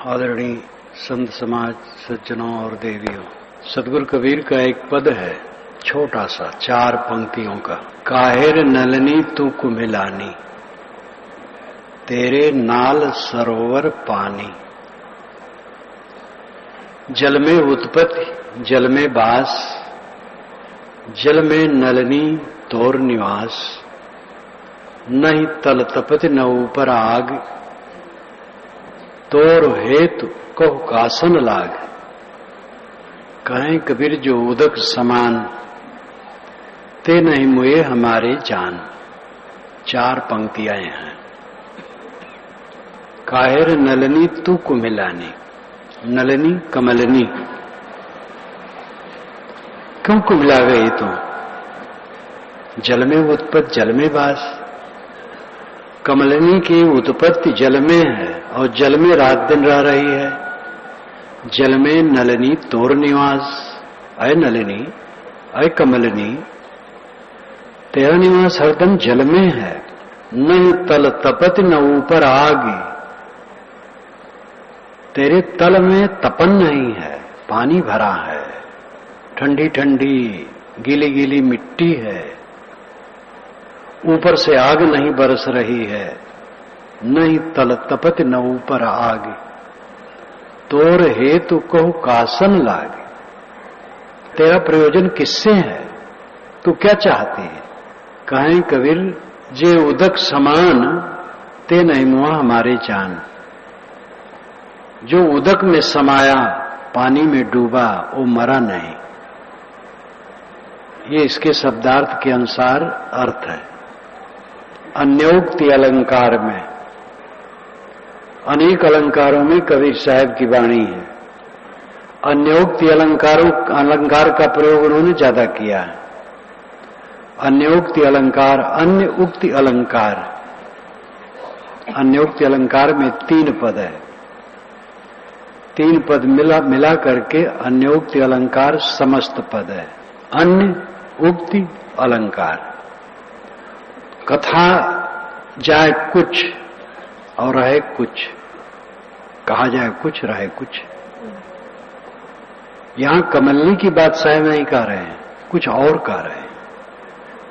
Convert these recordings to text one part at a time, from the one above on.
आदरणीय संत समाज, सज्जनों और देवियों, सतगुरु कबीर का एक पद है, छोटा सा 4 पंक्तियों का। काहिर नलनी तू कुमिलानी, तेरे नाल सरोवर पानी। जल में उत्पत्ति, जल में बास, जल में नलनी तोर निवास। नहीं तल तपत न ऊपर आग, तोर हेतु कहो कासन लाग। कहें कबीर जो उदक समान, ते नहीं मुए हमारे जान। 4 पंक्तियां हैं। काहिर नलनी तू कुमिलानी, नलनी कमलनी, क्यों कुमिला गई तू? जल में उत्पत्ति, जल में वास। कमलनी की उत्पत्ति जल में है और जल में रात दिन रह रही है। जल में नलनी तोर निवास। अय नलिनी, अय कमलनी, तेरा निवास हरदम जल में है। नहीं तल तपत न ऊपर आग, तेरे तल में तपन नहीं है, पानी भरा है। ठंडी ठंडी गीली गीली मिट्टी है, ऊपर से आग नहीं बरस रही है। नहीं तल तपत न ऊपर आग, तोर हेतु कहो कासन लाग। तेरा प्रयोजन किससे है? तू क्या चाहती है? कहें कबीर जे उदक समान, ते नहीं मुआ हमारे जान। जो उदक में समाया, पानी में डूबा, वो मरा नहीं। ये इसके शब्दार्थ के अनुसार अर्थ है। अन्योक्ति अलंकार में, अनेक अलंकारों में कबीर साहब की वाणी है। अन्योक्ति अलंकार का प्रयोग उन्होंने ज्यादा किया है। अन्योक्ति अलंकार, अन्य उक्ति अलंकार। अन्योक्ति अलंकार में 3 पद है। 3 पद मिला करके अन्योक्ति अलंकार समस्त पद है। अन्य उक्ति अलंकार। कथा जाए कुछ और रहे कुछ, कहा जाए कुछ रहे कुछ। यहां कमलनी की बात साहब नहीं कह रहे हैं, कुछ और कह रहे हैं।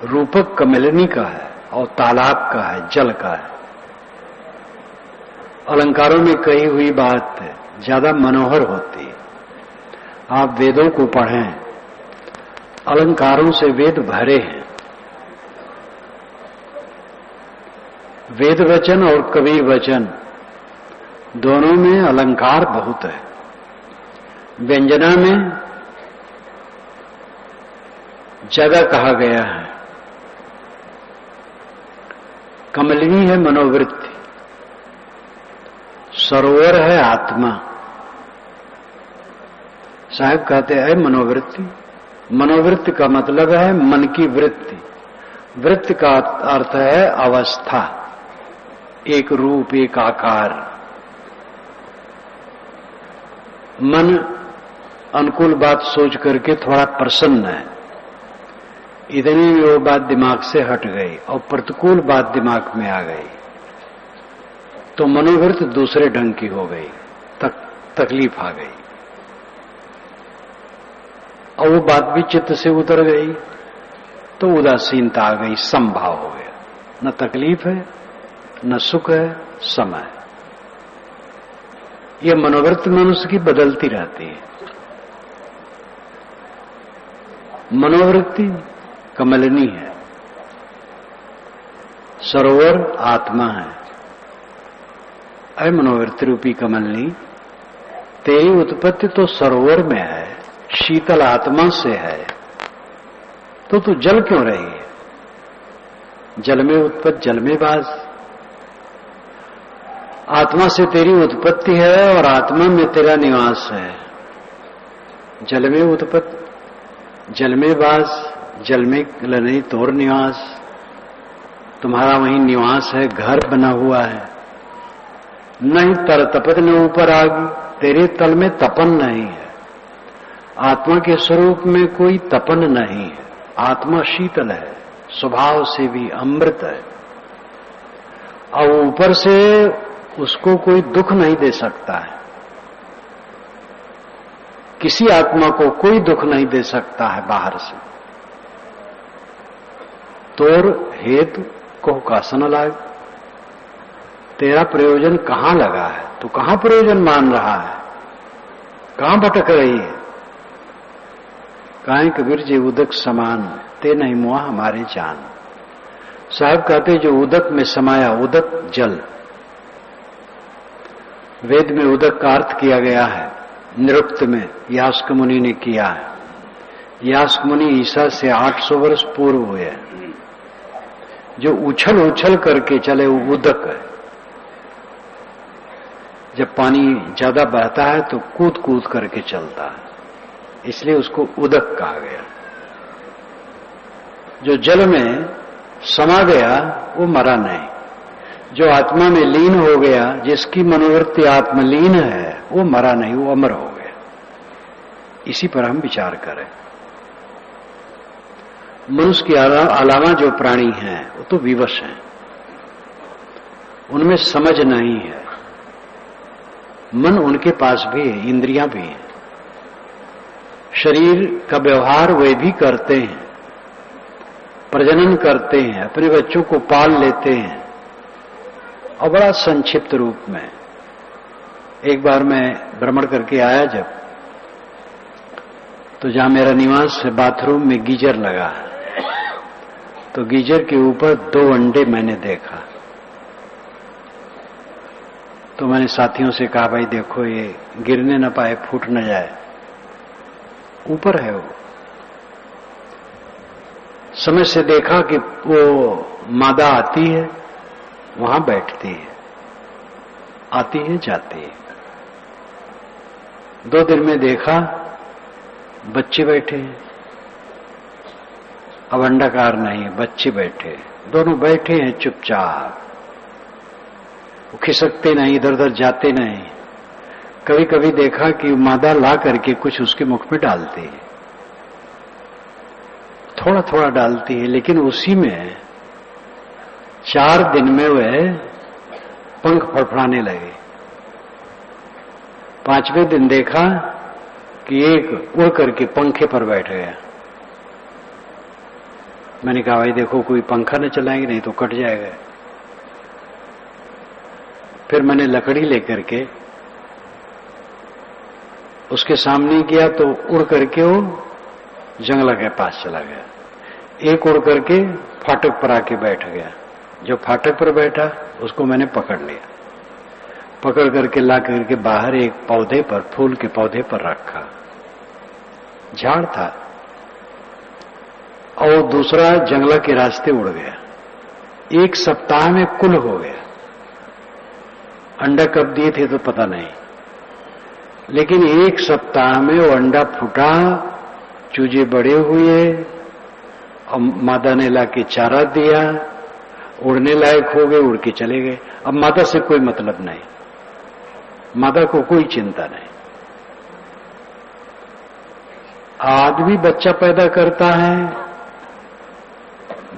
रूपक कमलनी का है और तालाब का है, जल का है। अलंकारों में कही हुई बात ज्यादा मनोहर होती है। आप वेदों को पढ़ें, अलंकारों से वेद भरे हैं। वेद वचन और कबीर वचन दोनों में अलंकार बहुत है। व्यंजना में ज्यादा कहा गया है। कमलिनी है मनोवृत्ति, सरोवर है आत्मा। साहब कहते हैं मनोवृत्ति। मनोवृत्ति का मतलब है मन की वृत्ति। वृत्ति का अर्थ है अवस्था, एक रूप, एक आकार। मन अनुकूल बात सोच करके थोड़ा प्रसन्न है, इतनी में वो बात दिमाग से हट गई और प्रतिकूल बात दिमाग में आ गई तो मनोवृत्ति दूसरे ढंग की हो गई, तकलीफ आ गई और वो बात भी चित्त से उतर गई तो उदासीनता आ गई, समभाव हो गया। न तकलीफ है, न सुख है, समय। यह मनोवृत्ति मनुष्य की बदलती रहती है। मनोवृत्ति कमलनी है, सरोवर आत्मा है। अय मनोवृत्ति रूपी कमलनी, तेरी उत्पत्ति तो सरोवर में है, शीतल आत्मा से है, तो तू जल क्यों रही है? जल में उत्पत्ति, जल में वास। आत्मा से तेरी उत्पत्ति है और आत्मा में तेरा निवास है। जल में उत्पत्ति, जल में वास, जल में नहीं तोर निवास। तुम्हारा वहीं निवास है, घर बना हुआ है। नहीं तर तपत न ऊपर आग, तेरे तल में तपन नहीं है। आत्मा के स्वरूप में कोई तपन नहीं है। आत्मा शीतल है, स्वभाव से भी अमृत है और ऊपर से उसको कोई दुख नहीं दे सकता है। किसी आत्मा को कोई दुख नहीं दे सकता है बाहर से। तोर हेतु को कासन लाग, तेरा प्रयोजन कहां लगा है, तू कहां प्रयोजन मान रहा है, कहां भटक रही है। काहे कबीर जी उदक समान ते नहीं मुआ हमारे जान। साहब कहते जो उदक में समाया, उदक जल, वेद में उदक का अर्थ किया गया है, निरुक्त में यास्क मुनि ने किया है। यास्क मुनि ईसा से 800 वर्ष पूर्व हुए, जो उछल उछल करके चले वो उदक है। जब पानी ज्यादा बहता है तो कूद कूद करके चलता है, इसलिए उसको उदक कहा गया। जो जल में समा गया वो मरा नहीं, जो आत्मा में लीन हो गया, जिसकी मनोवृत्ति आत्मलीन है, वो मरा नहीं, वो अमर हो गया। इसी पर हम विचार करें। मनुष्य के अलावा जो प्राणी हैं वो तो विवश हैं, उनमें समझ नहीं है। मन उनके पास भी है, इंद्रियां भी हैं, शरीर का व्यवहार वे भी करते हैं, प्रजनन करते हैं, अपने बच्चों को पाल लेते हैं, और बड़ा संक्षिप्त रूप में। एक बार मैं भ्रमण करके आया जब, तो जहां मेरा निवास है बाथरूम में गीजर लगा है, तो गीजर के ऊपर 2 अंडे मैंने देखा। तो मैंने साथियों से कहा भाई देखो ये गिरने न पाए, फूट न जाए, ऊपर है वो। समय से देखा कि वो मादा आती है, वहां बैठती है, आती है जाती है। 2 दिन में देखा बच्चे बैठे हैं, अब अंडाकार नहीं है, बच्चे बैठे, दोनों बैठे हैं चुपचाप, वो खिसकते नहीं, इधर उधर जाते नहीं। कभी कभी देखा कि मादा ला करके कुछ उसके मुख में डालती है, थोड़ा थोड़ा डालती है, लेकिन उसी में 4 दिन में वह पंख फड़फड़ाने लगे। 5वें दिन देखा कि एक उड़ करके पंखे पर बैठ गया। मैंने कहा भाई देखो कोई पंखा न चलाएंगे नहीं तो कट जाएगा। फिर मैंने लकड़ी लेकर के उसके सामने किया तो उड़ करके वो जंगला के पास चला गया। एक उड़ करके फाटक पर आके बैठ गया। जो फाटक पर बैठा उसको मैंने पकड़ लिया, पकड़ करके ला करके बाहर एक पौधे पर, फूल के पौधे पर रखा। झाड़ था और दूसरा जंगला के रास्ते उड़ गया। 1 सप्ताह में कुल हो गया। अंडा कब दिए थे तो पता नहीं, लेकिन 1 सप्ताह में वो अंडा फूटा, चूजे बड़े हुए और मादा ने लाके चारा दिया, उड़ने लायक हो गए, उड़ के चले गए। अब मादा से कोई मतलब नहीं, मादा को कोई चिंता नहीं। आदमी बच्चा पैदा करता है,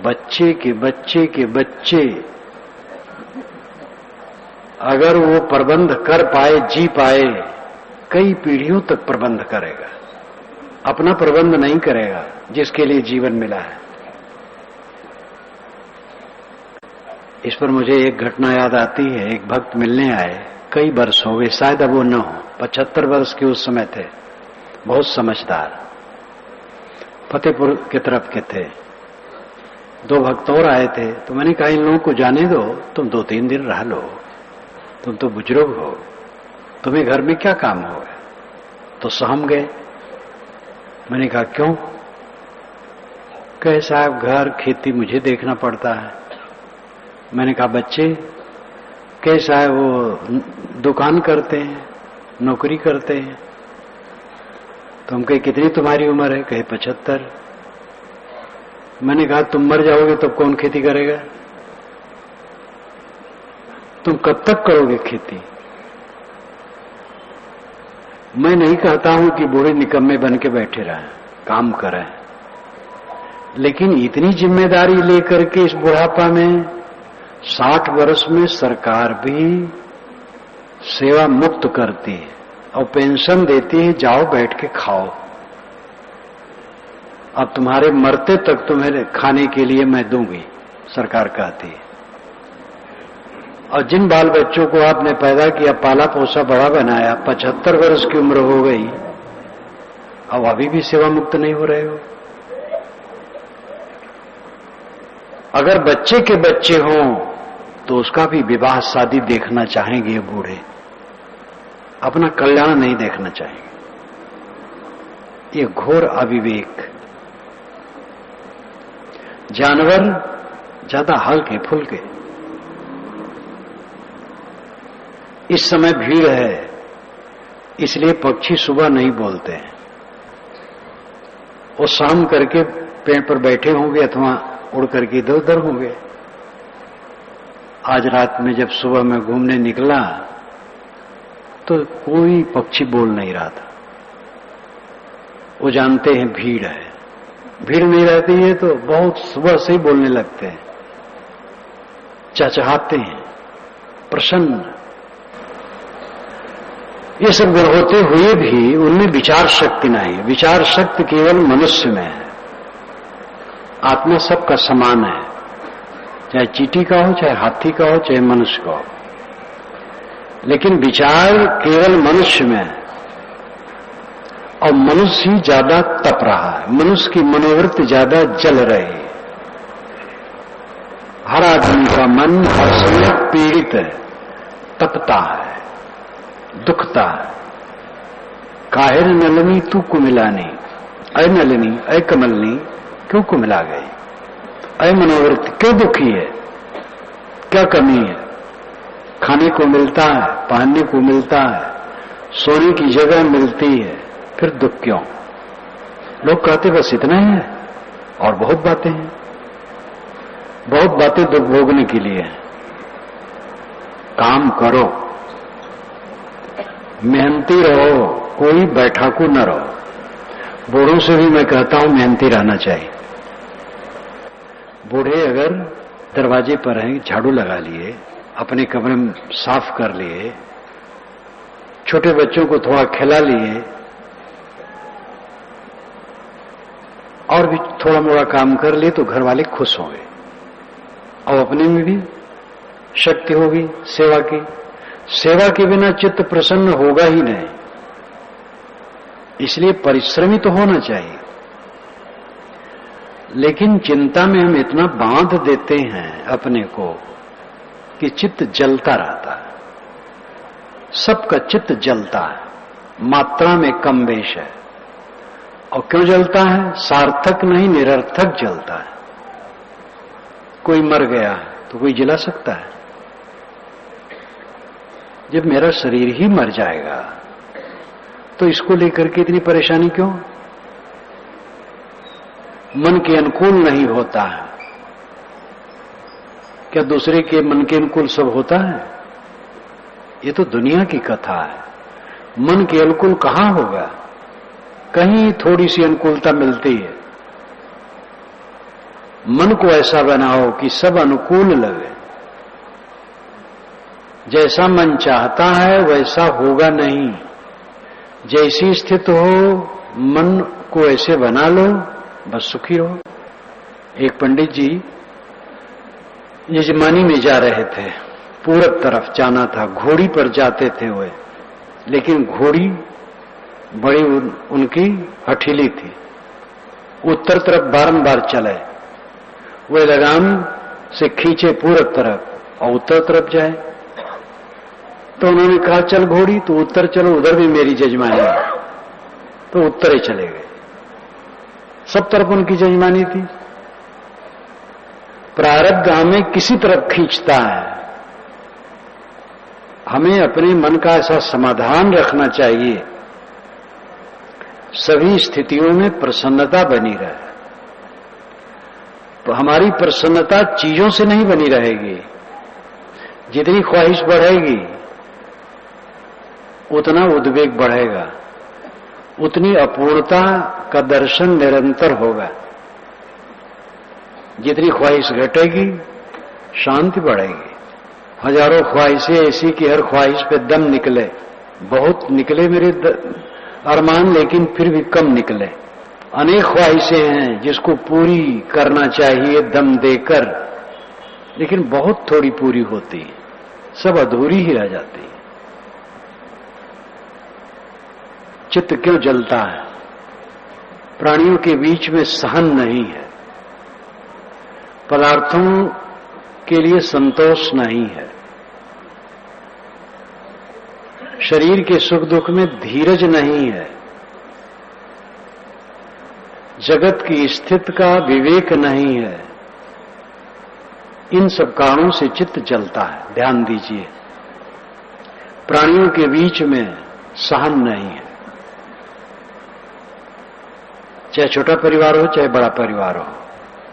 बच्चे के बच्चे के बच्चे अगर वो प्रबंध कर पाए, जी पाए, कई पीढ़ियों तक प्रबंध करेगा। अपना प्रबंध नहीं करेगा जिसके लिए जीवन मिला है। इस पर मुझे एक घटना याद आती है। एक भक्त मिलने आए, कई वर्ष हो गए, शायद अब वो न हो, 75 वर्ष के उस समय थे, बहुत समझदार, फतेहपुर की तरफ के थे। 2 भक्त और आए थे, तो मैंने कहा इन लोगों को जाने दो, तुम 2-3 दिन रह लो, तुम तो बुजुर्ग हो, तुम्हें घर में क्या काम होगा। तो सहम गए। मैंने कहा क्यों? कहे साहब घर खेती मुझे देखना पड़ता है। मैंने कहा बच्चे? कहे साहब वो दुकान करते हैं, नौकरी करते हैं। तो हम कहे कितनी तुम्हारी उम्र है? कहे 75। मैंने कहा तुम मर जाओगे तब कौन खेती करेगा? तुम कब तक करोगे खेती? मैं नहीं कहता हूं कि बूढ़े निकम्मे बन के बैठे रहें, काम करें, लेकिन इतनी जिम्मेदारी लेकर के इस बुढ़ापा में, 60 वर्ष में सरकार भी सेवा मुक्त करती है, और पेंशन देती है, जाओ बैठ के खाओ, अब तुम्हारे मरते तक तुम्हें खाने के लिए मैं दूंगी, सरकार कहती है। और जिन बाल बच्चों को आपने पैदा किया, पाला पोसा, बड़ा बनाया, 75 वर्ष की उम्र हो गई, अब अभी भी सेवा मुक्त नहीं हो रहे हो। अगर बच्चे के बच्चे हों तो उसका भी विवाह शादी देखना चाहेंगे ये बूढ़े, अपना कल्याण नहीं देखना चाहेंगे। ये घोर अविवेक। जानवर ज्यादा हल्के फुल्के, इस समय भीड़ है इसलिए पक्षी सुबह नहीं बोलते हैं, वो शाम करके पेड़ पर बैठे होंगे अथवा उड़ करके इधर उधर होंगे। आज रात में जब सुबह में घूमने निकला तो कोई पक्षी बोल नहीं रहा था, वो जानते हैं भीड़ है, भीड़ नहीं रहती है तो बहुत सुबह से ही बोलने लगते हैं, चहचहाते हैं, प्रसन्न। ये सब गुण होते हुए भी उनमें विचार शक्ति नहीं। विचार शक्ति केवल मनुष्य में है, आत्मा सबका समान है, चाहे चींटी का हो, चाहे हाथी का हो, चाहे मनुष्य का हो, लेकिन विचार केवल मनुष्य में है। और मनुष्य ही ज्यादा तप रहा है, मनुष्य की मनोवृत्ति ज्यादा जल रही है। हर आदमी का मन हर समय पीड़ित है, तपता है, दुखता है। काहे नलिनी तू कुमिलानी, अय नलिनी अय कमलनी क्यों कुमिला गई, अय मनोवृत्ति क्यों दुखी है, क्या कमी है? खाने को मिलता है, पहनने को मिलता है, सोने की जगह मिलती है, फिर दुख क्यों? लोग कहते बस इतना ही है, और बहुत बातें हैं, बहुत बातें दुख भोगने के लिए है। काम करो, मेहनती रहो, कोई बैठाकू न रहो। बूढ़ों से भी मैं कहता हूं मेहनती रहना चाहिए। बूढ़े अगर दरवाजे पर हैं, झाड़ू लगा लिए, अपने कमरे में साफ कर लिए, छोटे बच्चों को थोड़ा खिला लिए, और भी थोड़ा मोड़ा काम कर लिए तो घर वाले खुश होंगे और अपने में भी शक्ति होगी सेवा की। सेवा के बिना चित्त प्रसन्न होगा ही नहीं, इसलिए परिश्रमी तो होना चाहिए। लेकिन चिंता में हम इतना बांध देते हैं अपने को कि चित्त जलता रहता है। सबका चित्त जलता है, मात्रा में कम बेश है। और क्यों जलता है? सार्थक नहीं, निरर्थक जलता है। कोई मर गया तो कोई जिला सकता है? जब मेरा शरीर ही मर जाएगा तो इसको लेकर के इतनी परेशानी क्यों? मन के अनुकूल नहीं होता है, क्या दूसरे के मन के अनुकूल सब होता है? ये तो दुनिया की कथा है। मन के अनुकूल कहां होगा? कहीं थोड़ी सी अनुकूलता मिलती है। मन को ऐसा बनाओ कि सब अनुकूल लगे। जैसा मन चाहता है वैसा होगा नहीं। जैसी स्थिति हो मन को ऐसे बना लो, बस सुखी रहो। एक पंडित जी यजमानी में जा रहे थे, पूरब तरफ जाना था, घोड़ी पर जाते थे वे, लेकिन घोड़ी बड़ी उनकी हठीली थी, उत्तर तरफ बारंबार चले, वे लगाम से खींचे पूरब तरफ और उत्तर तरफ जाए। तो उन्होंने कहा चल घोड़ी तो उत्तर चलो, उधर भी मेरी जजमानी है, तो उत्तर ही चले गए। सब तरफ उनकी जजमानी थी। प्रारब्ध हमें किसी तरफ खींचता है। हमें अपने मन का ऐसा समाधान रखना चाहिए, सभी स्थितियों में प्रसन्नता बनी रहे। तो हमारी प्रसन्नता चीजों से नहीं बनी रहेगी। जितनी ख्वाहिश बढ़ेगी उतना उद्वेग बढ़ेगा, उतनी अपूर्णता का दर्शन निरंतर होगा। जितनी ख्वाहिश घटेगी शांति बढ़ेगी। हजारों ख्वाहिशें ऐसी कि हर ख्वाहिश पे दम निकले, बहुत निकले मेरे अरमान, लेकिन फिर भी कम निकले। अनेक ख्वाहिशें हैं जिसको पूरी करना चाहिए दम देकर, लेकिन बहुत थोड़ी पूरी होती है, सब अधूरी ही रह जाती है। चित्त क्यों जलता है? प्राणियों के बीच में सहन नहीं है, पदार्थों के लिए संतोष नहीं है, शरीर के सुख दुख में धीरज नहीं है, जगत की स्थिति का विवेक नहीं है। इन सब कारणों से चित्त जलता है। ध्यान दीजिए, प्राणियों के बीच में सहन नहीं है, चाहे छोटा परिवार हो चाहे बड़ा परिवार हो।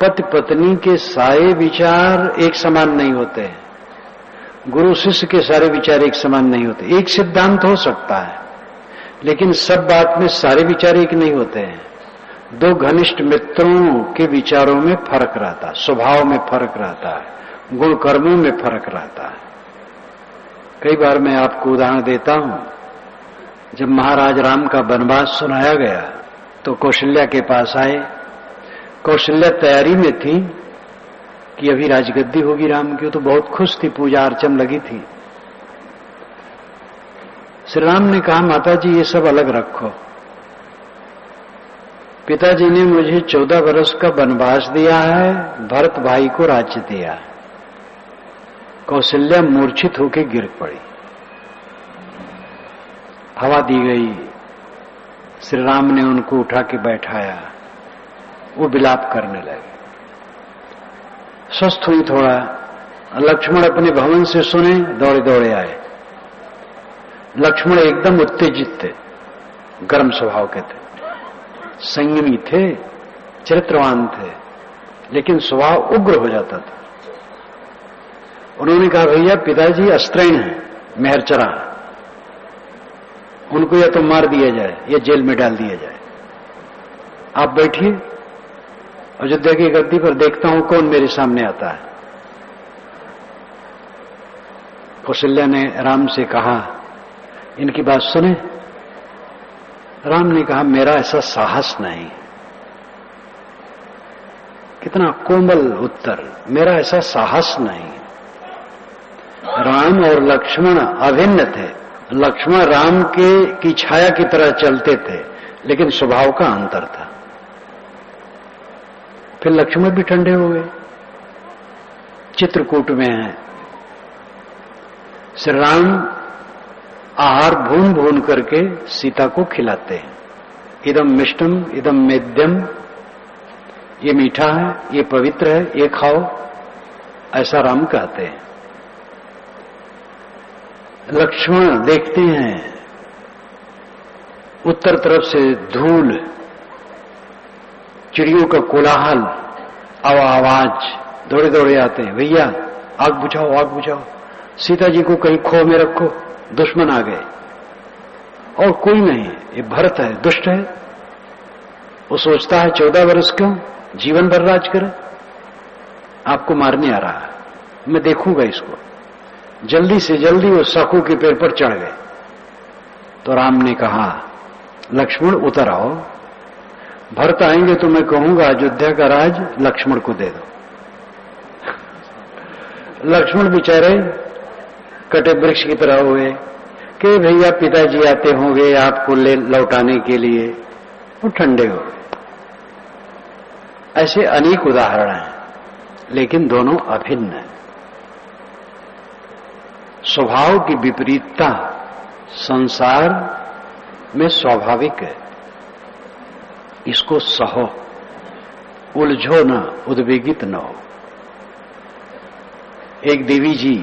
पति पत्नी के सारे विचार एक समान नहीं होते हैं, गुरु शिष्य के सारे विचार एक समान नहीं होते। एक सिद्धांत हो सकता है, लेकिन सब बात में सारे विचार एक नहीं होते हैं। दो घनिष्ठ मित्रों के विचारों में फर्क रहता है, स्वभाव में फर्क रहता है, गुण कर्मों में फर्क रहता है। कई बार मैं आपको उदाहरण देता हूं, जब महाराज राम का वनवास सुनाया गया तो कौशल्या के पास आए। कौशल्या तैयारी में थी कि अभी राजगद्दी होगी राम की, तो बहुत खुश थी, पूजा अर्चन लगी थी। श्री राम ने कहा, माता जी ये सब अलग रखो, पिताजी ने मुझे 14 वर्ष का वनवास दिया है, भरत भाई को राज्य दिया है। कौशल्या मूर्छित होकर गिर पड़ी, हवा दी गई, श्री राम ने उनको उठा के बैठाया, वो विलाप करने लगे। स्वस्थ हुई थोड़ा। लक्ष्मण अपने भवन से सुने, दौड़े दौड़े आए। लक्ष्मण एकदम उत्तेजित थे, गर्म स्वभाव के थे, संयमी थे, चरित्रवान थे, लेकिन स्वभाव उग्र हो जाता था। उन्होंने कहा, भैया पिताजी अस्त्रहीन हैं, मेहरचरा, उनको या तो मार दिया जाए या जेल में डाल दिया जाए। आप बैठिए, अयोध्या की गद्दी पर देखता हूं कौन मेरे सामने आता है। कौशल्या ने राम से कहा, इनकी बात सुने। राम ने कहा, मेरा ऐसा साहस नहीं। कितना कोमल उत्तर, मेरा ऐसा साहस नहीं। राम और लक्ष्मण अभिन्न थे। लक्ष्मण राम की छाया की तरह चलते थे, लेकिन स्वभाव का अंतर था। फिर लक्ष्मण भी ठंडे हो गए। चित्रकूट में है, श्री राम आहार भून भून करके सीता को खिलाते हैं। इदम मिष्टम इदम मेद्यम, ये मीठा है, ये पवित्र है, ये खाओ, ऐसा राम कहते हैं। लक्ष्मण देखते हैं उत्तर तरफ से धूल, चिड़ियों का कोलाहल, आवाज, दौड़े दौड़े आते हैं, भैया आग बुझाओ, आग बुझाओ, सीता जी को कहीं खो में रखो, दुश्मन आ गए। और कोई नहीं, ये भरत है, दुष्ट है। वो सोचता है 14 वर्ष क्यों, जीवन भर राज करे, आपको मारने आ रहा है, मैं देखूंगा इसको। जल्दी से जल्दी वो साखू के पेड़ पर चढ़ गए। तो राम ने कहा, लक्ष्मण उतर आओ, भरत आएंगे तो मैं कहूंगा अयोध्या का राज लक्ष्मण को दे दो। लक्ष्मण बेचारे कटे वृक्ष की तरह हुए कि भैया पिताजी आते होंगे आपको ले लौटाने के लिए, वो ठंडे हो गए। ऐसे अनेक उदाहरण हैं, लेकिन दोनों अभिन्न हैं। स्वभाव की विपरीतता संसार में स्वाभाविक है, इसको सहो, उलझो न, उद्वेगित न हो। एक देवी जी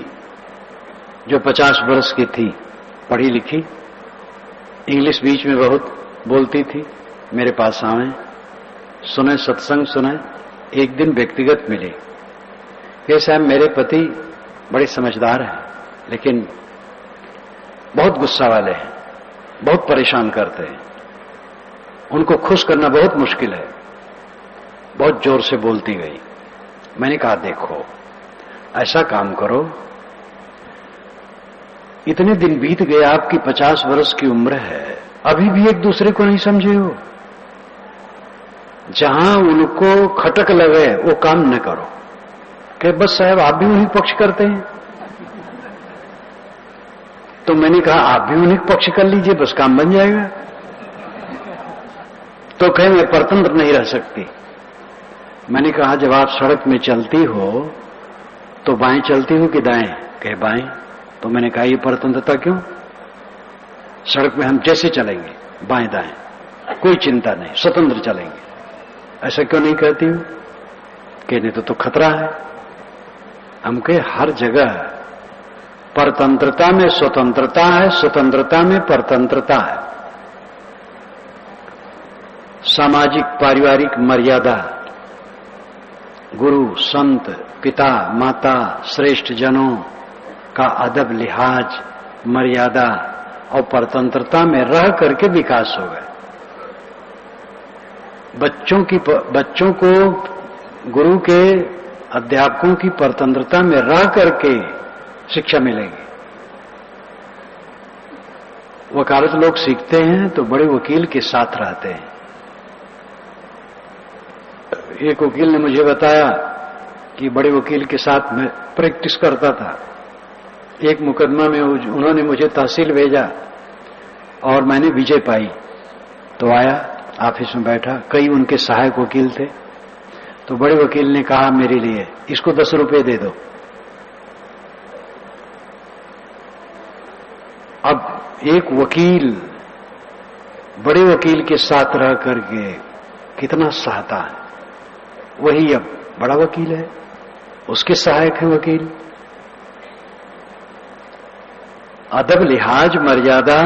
जो 50 वर्ष की थी, पढ़ी लिखी, इंग्लिश बीच में बहुत बोलती थी, मेरे पास आवे, सुने सत्संग सुने। एक दिन व्यक्तिगत मिली कि साहब मेरे पति बड़े समझदार हैं, लेकिन बहुत गुस्सा वाले हैं, बहुत परेशान करते हैं, उनको खुश करना बहुत मुश्किल है। बहुत जोर से बोलती गई। मैंने कहा, देखो ऐसा काम करो, इतने दिन बीत गए, आपकी 50 वर्ष की उम्र है, अभी भी एक दूसरे को नहीं समझे हो। जहां उनको खटक लगे वो काम न करो कि बस साहब आप भी उन्हीं पक्ष करते हैं। तो मैंने कहा आप भी उन्हीं पक्ष कर लीजिए, बस काम बन जाएगा। तो कहे मैं परतंत्र नहीं रह सकती। मैंने कहा जब आप सड़क में चलती हो तो बाएं चलती हो कि दाएं? कहे बाएं। तो मैंने कहा ये परतंत्रता क्यों? सड़क में हम जैसे चलेंगे बाएं दाएं, कोई चिंता नहीं, स्वतंत्र चलेंगे, ऐसा क्यों नहीं कहती हूं? कहने तो खतरा है। हम कहे हर जगह परतंत्रता में स्वतंत्रता है, स्वतंत्रता में परतंत्रता है। सामाजिक पारिवारिक मर्यादा, गुरु संत पिता माता श्रेष्ठ जनों का अदब लिहाज मर्यादा और परतंत्रता में रह करके विकास हो गए। बच्चों को गुरु के अध्यापकों की परतंत्रता में रह करके शिक्षा मिलेगी। वकालत लोग सीखते हैं तो बड़े वकील के साथ रहते हैं। एक वकील ने मुझे बताया कि बड़े वकील के साथ मैं प्रैक्टिस करता था। एक मुकदमा में उन्होंने मुझे तहसील भेजा और मैंने विजय पाई। तो आया, ऑफिस में बैठा, कई उनके सहायक वकील थे। तो बड़े वकील ने कहा मेरे लिए इसको 10 रुपए दे दो। अब एक वकील बड़े वकील के साथ रह करके कितना सहता है, वही अब बड़ा वकील है, उसके सहायक है वकील। अदब लिहाज मर्यादा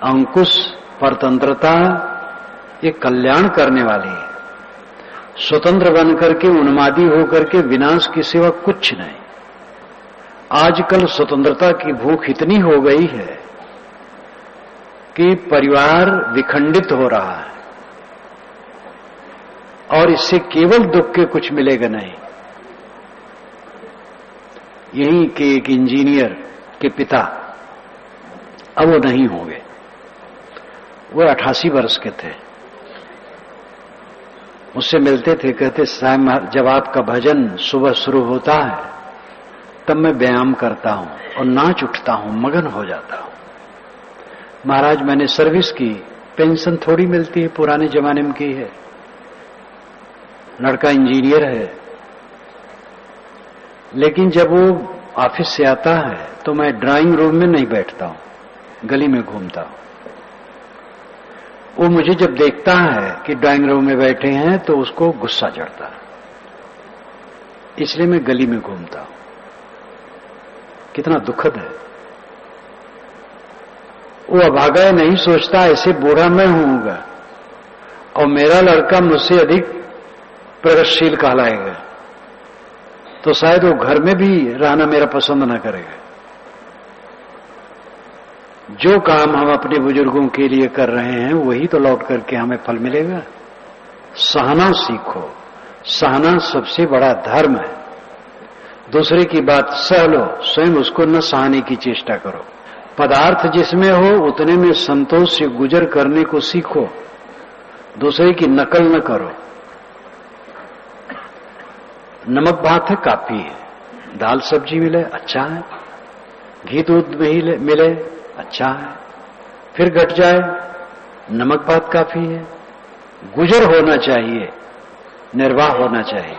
अंकुश परतंत्रता ये कल्याण करने वाली है। स्वतंत्र बनकर के उन्मादी होकर के विनाश की सिवा कुछ नहीं। आजकल स्वतंत्रता की भूख इतनी हो गई है कि परिवार विखंडित हो रहा है और इससे केवल दुख के कुछ मिलेगा नहीं। यही के एक इंजीनियर के पिता अब वो नहीं होंगे, वो 88 वर्ष के थे। मुझसे मिलते थे, कहते साहब जब आपका भजन सुबह शुरू होता है तब मैं व्यायाम करता हूं और नाच उठता हूं, मगन हो जाता हूं। महाराज मैंने सर्विस की, पेंशन थोड़ी मिलती है, पुराने जमाने में की है। लड़का इंजीनियर है, लेकिन जब वो ऑफिस से आता है तो मैं ड्राइंग रूम में नहीं बैठता हूं, गली में घूमता हूं। वो मुझे जब देखता है कि ड्राइंग रूम में बैठे हैं तो उसको गुस्सा चढ़ता है, इसलिए मैं गली में घूमता हूं। कितना दुखद है। वो अभागा नहीं सोचता ऐसे बूढ़ा मैं होऊंगा और मेरा लड़का मुझसे अधिक प्रगतिशील कहलाएगा, तो शायद वो घर में भी रहना मेरा पसंद न करेगा। जो काम हम अपने बुजुर्गों के लिए कर रहे हैं वही तो लौट करके हमें फल मिलेगा। सहना सीखो, सहना सबसे बड़ा धर्म है। दूसरे की बात सह लो, स्वयं उसको न सहने की चेष्टा करो। पदार्थ जिसमें हो उतने में संतोष से गुजर करने को सीखो, दूसरे की नकल न करो। नमक भात है काफी है, दाल सब्जी मिले अच्छा है, घी दूध मिले अच्छा है, फिर घट जाए नमक भात काफी है। गुजर होना चाहिए, निर्वाह होना चाहिए।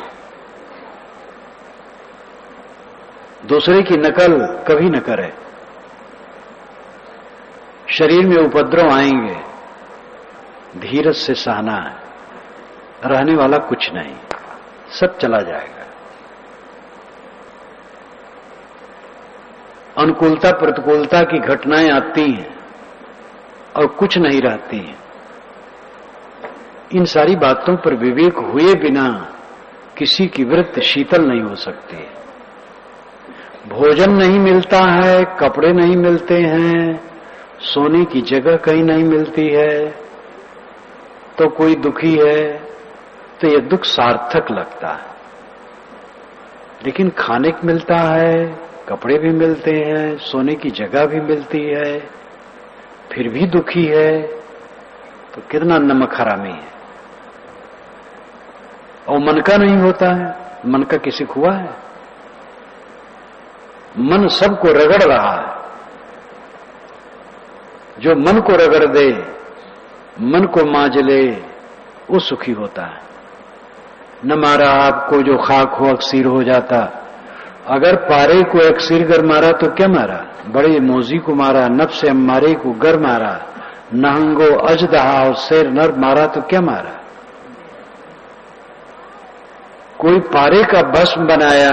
दूसरे की नकल कभी न करे। शरीर में उपद्रव आएंगे, धीरज से सहना है, रहने वाला कुछ नहीं, सब चला जाएगा। अनुकूलता प्रतिकूलता की घटनाएं आती हैं और कुछ नहीं रहती हैं। इन सारी बातों पर विवेक हुए बिना किसी की वृत्ति शीतल नहीं हो सकती। भोजन नहीं मिलता है, कपड़े नहीं मिलते हैं, सोने की जगह कहीं नहीं मिलती है, तो कोई दुखी है तो ये दुख सार्थक लगता है। लेकिन खाने को मिलता है, कपड़े भी मिलते हैं, सोने की जगह भी मिलती है, फिर भी दुखी है, तो कितना नमक हरामी है। और मन का नहीं होता है, मन का किसी को हुआ है? मन सबको रगड़ रहा है। जो मन को रगड़ दे, मन को मांझ ले, वो सुखी होता है। न मारा आपको जो खाक हो अक्सीर हो जाता। अगर पारे को अक्सीर गर मारा तो क्या मारा? बड़े मोजी को मारा, नफ्स अम्मारे को गर मारा, नहंगो अजदहा और शेर नर मारा तो क्या मारा? कोई पारे का भस्म बनाया,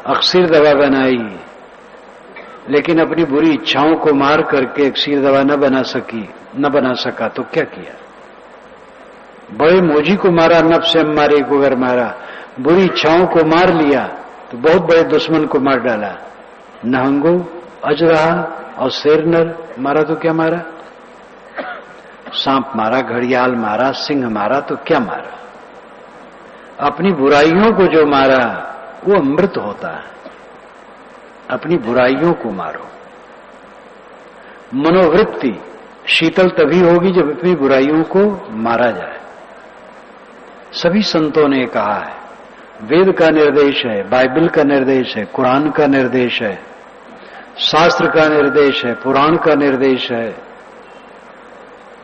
अक्सीर दवा बनाई, लेकिन अपनी बुरी इच्छाओं को मार करके अक्सीर दवा न बना सका तो क्या किया? बड़े मोजी को मारा, नफ्स अम्मारे को गर मारा, बुरी इच्छाओं को मार लिया तो बहुत बड़े दुश्मन को मार डाला। नहंगो अजदहा और शेर नर मारा तो क्या मारा? सांप मारा, घड़ियाल मारा, सिंह मारा तो क्या मारा? अपनी बुराइयों को जो मारा वो अमृत होता है। अपनी बुराइयों को मारो। मनोवृत्ति शीतल तभी होगी जब अपनी बुराइयों को मारा जाए। सभी संतों ने कहा है, वेद का निर्देश है, बाइबल का निर्देश है, कुरान का निर्देश है, शास्त्र का निर्देश है, पुराण का निर्देश है,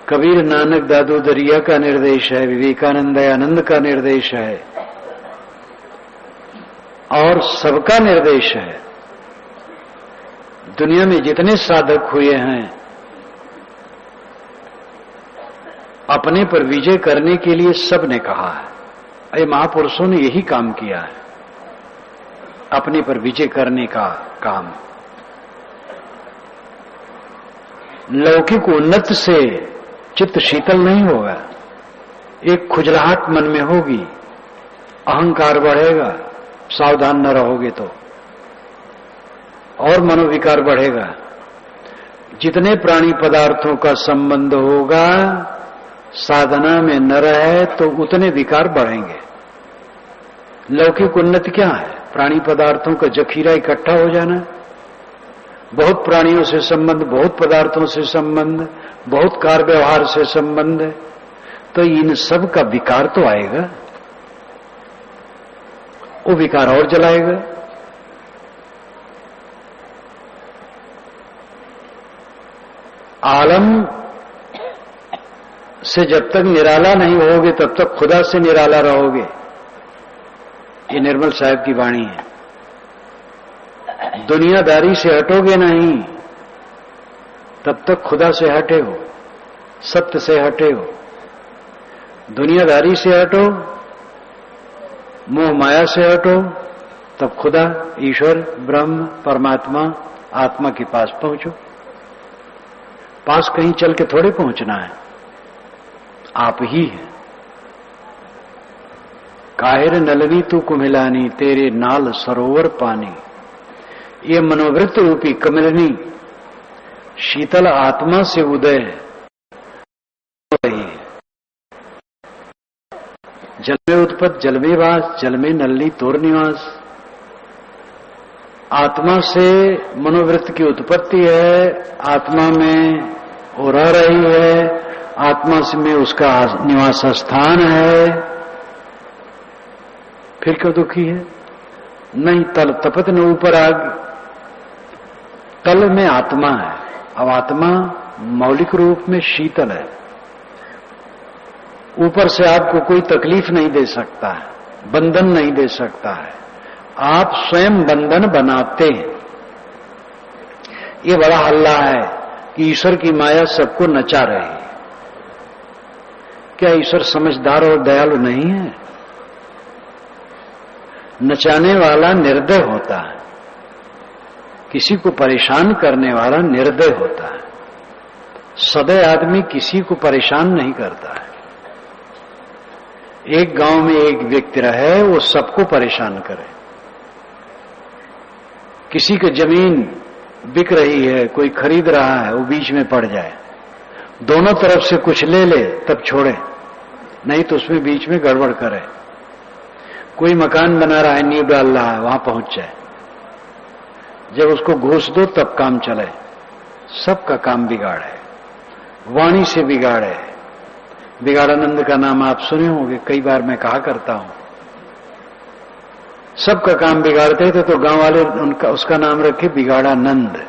कबीर नानक दादू दरिया का निर्देश है, विवेकानंद आनंद का निर्देश है, और सबका निर्देश है। दुनिया में जितने साधक हुए हैं, अपने पर विजय करने के लिए सब ने कहा है। अरे महापुरुषों ने यही काम किया है, अपने पर विजय करने का काम। लौकिक उन्नति से चित्त शीतल नहीं होगा, एक खुजलाहट मन में होगी, अहंकार बढ़ेगा, सावधान न रहोगे तो, और मनोविकार बढ़ेगा। जितने प्राणी पदार्थों का संबंध होगा, साधना में न रहे तो उतने विकार बढ़ेंगे। लौकिक उन्नति क्या है? प्राणी पदार्थों का जखीरा इकट्ठा हो जाना, बहुत प्राणियों से संबंध, बहुत पदार्थों से संबंध, बहुत कार्य व्यवहार से संबंध, तो इन सब का विकार तो आएगा, वो विकार और जलाएगा। आलम से जब तक निराला नहीं होगे तब तक खुदा से निराला रहोगे। ये निर्मल साहब की वाणी है। दुनियादारी से हटोगे नहीं तब तक खुदा से हटे हो, सत्य से हटे हो। दुनियादारी से हटो, मोह माया से हटो, तब खुदा, ईश्वर, ब्रह्म, परमात्मा, आत्मा के पास पहुंचो। पास कहीं चल के थोड़े पहुंचना है, आप ही हैं। काहिर नलनी तू कुमिलानी, तेरे नाल सरोवर पानी। ये मनोवृत्त रूपी कमलनी शीतल आत्मा से उदय हो रही है। जल में उत्पत्ति, जल में वास, जल में नलनी तोर निवास। आत्मा से मनोवृत्ति की उत्पत्ति है, आत्मा में वो रह रही है, आत्मा से में उसका निवास स्थान है। फिर क्यों दुखी है? नहीं तल तपत न ऊपर आग। तल में आत्मा है, अब आत्मा मौलिक रूप में शीतल है। ऊपर से आपको कोई तकलीफ नहीं दे सकता है, बंधन नहीं दे सकता है, आप स्वयं बंधन बनाते हैं। ये बड़ा हल्ला है कि ईश्वर की माया सबको नचा रही है। क्या ईश्वर समझदार और दयालु नहीं है? नचाने वाला निर्दय होता है, किसी को परेशान करने वाला निर्दय होता है। सदैव आदमी किसी को परेशान नहीं करता है। एक गांव में एक व्यक्ति रहे, वो सबको परेशान करे। किसी की जमीन बिक रही है, कोई खरीद रहा है, वो बीच में पड़ जाए, दोनों तरफ से कुछ ले ले तब छोड़े, नहीं तो उसमें बीच में गड़बड़ करे। कोई मकान बना रहा है, नींव डाल रहा है, वहां पहुंच जाए, जब उसको घूस दो तब काम चले। सबका काम बिगाड़ है, वाणी से बिगाड़ है। बिगाड़ानंद का नाम आप सुने होंगे, कई बार मैं कहा करता हूं। सबका काम बिगाड़ते थे तो गांव वाले उसका नाम रखे बिगाड़ानंद।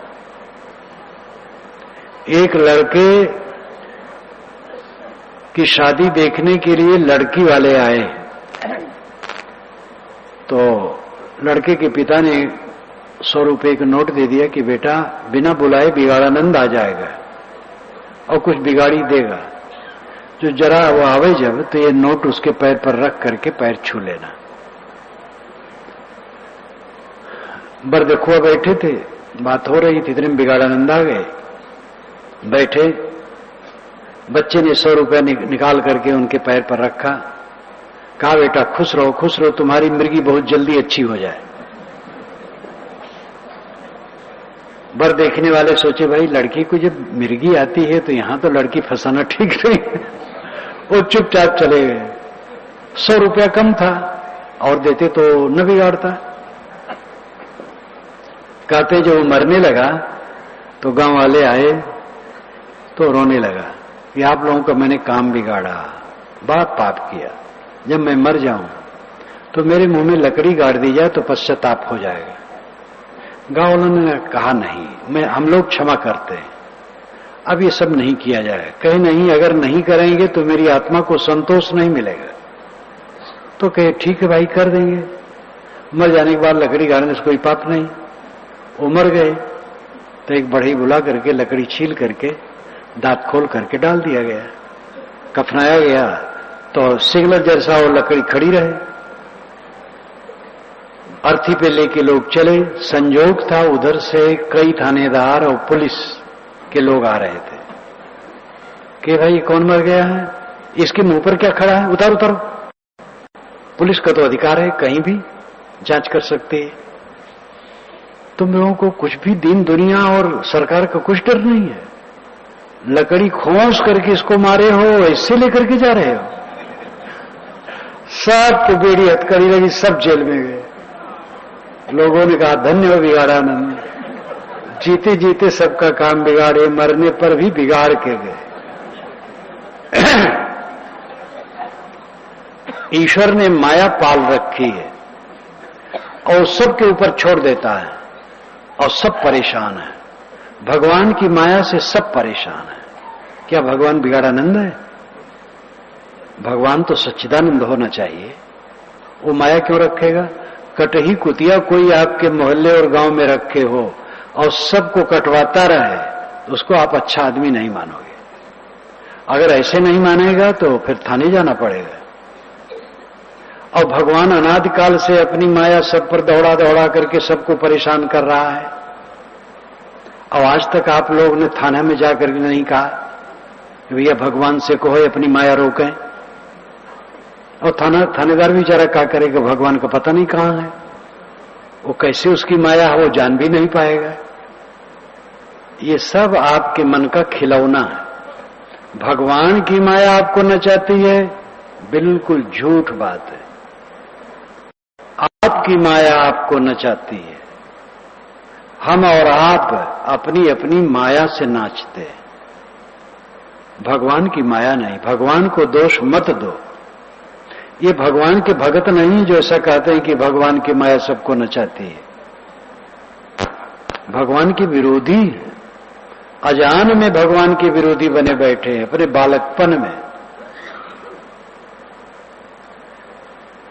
एक लड़के की शादी देखने के लिए लड़की वाले आए तो लड़के के पिता ने 100 रुपए का नोट दे दिया कि बेटा बिना बुलाए बिगाड़ानंद आ जाएगा और कुछ बिगाड़ी देगा। जो जरा वो आवे जब तो ये नोट उसके पैर पर रख करके पैर छू लेना। बरदखुआ बैठे थे, बात हो रही थी, इतने में बिगाड़ानंद आ गए। बैठे, बच्चे ने 100 रुपया निकाल करके उनके पैर पर रखा। कहा बेटा खुश रहो, तुम्हारी मिर्गी बहुत जल्दी अच्छी हो जाए। बर देखने वाले सोचे भाई लड़की को जब मिर्गी आती है तो यहां तो लड़की फंसाना ठीक नहीं। वो चुपचाप चले गए। 100 रुपया कम था और देते तो न बिगाड़ता। कहते जब वो मरने लगा तो गांव वाले आए तो रोने लगा कि आप लोगों का मैंने काम बिगाड़ा, बहुत पाप किया। जब मैं मर जाऊं तो मेरे मुंह में लकड़ी गाड़ दी जाए तो पश्चाताप हो जाएगा। गांव वालों ने कहा नहीं, हम लोग क्षमा करते हैं, अब ये सब नहीं किया जाए। कहे नहीं, अगर नहीं करेंगे तो मेरी आत्मा को संतोष नहीं मिलेगा। तो कहे ठीक है भाई कर देंगे। मर जाने के बाद लकड़ी गाड़ने से कोई पाप नहीं। वो मर गए तो एक बढ़ई बुला करके लकड़ी छील करके दांत खोल करके डाल दिया गया, कफनाया गया तो सिग्नल जैसा वो लकड़ी खड़ी रहे। अर्थी पे लेके लोग चले। संजोग था उधर से कई थानेदार और पुलिस के लोग आ रहे थे कि भाई कौन मर गया है, इसके मुंह पर क्या खड़ा है, उतारो। पुलिस का तो अधिकार है, कहीं भी जांच कर सकते है। तुम लोगों को कुछ भी दीन दुनिया और सरकार का कुछ डर नहीं है। लकड़ी खोस करके इसको मारे हो, ऐसे लेकर के जा रहे हो। सब को बेड़ी हथकड़ी लगी, सब जेल में गए। लोगों ने कहा धन्य हो बिगाड़ानंद, जीते जीते सबका काम बिगाड़े, मरने पर भी बिगाड़ के गए। ईश्वर ने माया पाल रखी है और सबके ऊपर छोड़ देता है और सब परेशान है। भगवान की माया से सब परेशान है। क्या भगवान बिगाड़ानंद है? भगवान तो सच्चिदानंद होना चाहिए। वो माया क्यों रखेगा? कटही कुतिया कोई आपके मोहल्ले और गांव में रखे हो और सबको कटवाता रहे तो उसको आप अच्छा आदमी नहीं मानोगे। अगर ऐसे नहीं मानेगा तो फिर थाने जाना पड़ेगा। और भगवान अनादिकाल से अपनी माया सब पर दौड़ा दौड़ा करके सबको परेशान कर रहा है। और आज तक आप लोगों ने थाना में जाकर के नहीं कहा कि भैया भगवान से कहो अपनी माया रोकें। और थानेदार भी जरा क्या करेगा, भगवान का पता नहीं कहां है, वो कैसे उसकी माया है वो जान भी नहीं पाएगा। ये सब आपके मन का खिलौना है। भगवान की माया आपको नचाती है, बिल्कुल झूठ बात है। आपकी माया आपको नचाती है। हम और आप अपनी अपनी माया से नाचते हैं, भगवान की माया नहीं। भगवान को दोष मत दो। ये भगवान के भगत नहीं जो ऐसा कहते हैं कि भगवान की माया सबको नचाती है। भगवान के विरोधी है। अजान में भगवान के विरोधी बने बैठे हैं अपने बालकपन में।